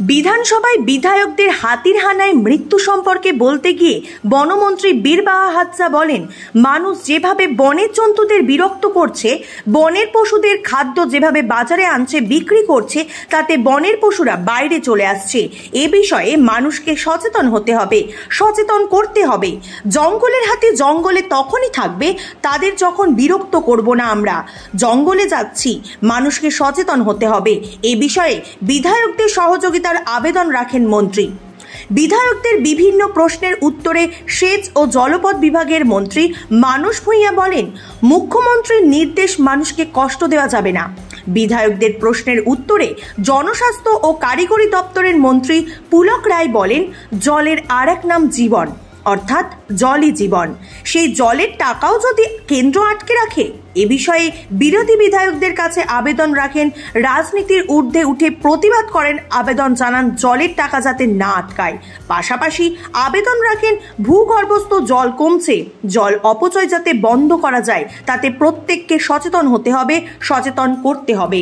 বিধানসভায় বিধায়কদের হাতির হানায় মৃত্যু সম্পর্কে বলতে গিয়ে বনমন্ত্রী বীরবাহা হাতসা বলেন, মানুষ যেভাবে বনের জন্তুদের বিরক্ত করছে, বনের পশুদের খাদ্য যেভাবে বাজারে আনছে বিক্রি করছে, তাতে বনের পশুরা বাইরে চলে আসছে। এ বিষয়ে মানুষকে সচেতন হতে হবে, সচেতন করতে হবে। জঙ্গলের হাতি জঙ্গলে তখনই থাকবে তাদের যখন বিরক্ত করব না। আমরা জঙ্গলে যাচ্ছি, মানুষকে সচেতন হতে হবে। এ বিষয়ে বিধায়কদের সহযোগিতার আবেদন রাখেন মন্ত্রী। বিধায়কদের বিভিন্ন প্রশ্নের উত্তরে সেচ ও জলপথ বিভাগের মন্ত্রী মানস ভূঁইয়া বলেন, মুখ্যমন্ত্রীর নির্দেশ মানুষকে কষ্ট দেওয়া যাবে না। বিধায়কদের প্রশ্নের উত্তরে জনস্বাস্থ্য ও কারিগরি দপ্তরের মন্ত্রী পুলক রায় বলেন, জলের আর এক নাম জীবন, অর্থাৎ জলই জীবন। সেই জলের টাকাও যদি কেন্দ্র আটকে রাখে, এ বিষয়ে বিরোধী বিধায়কদের কাছে আবেদন রাখেন, রাজনীতির ঊর্ধ্বে উঠে প্রতিবাদ করেন, আবেদন জানান জলের টাকা যাতে না আটকায়। পাশাপাশি আবেদন রাখেন, ভূগর্ভস্থ জল কমছে, জল অপচয় যাতে বন্ধ করা যায়, তাতে প্রত্যেককে সচেতন হতে হবে, সচেতন করতে হবে।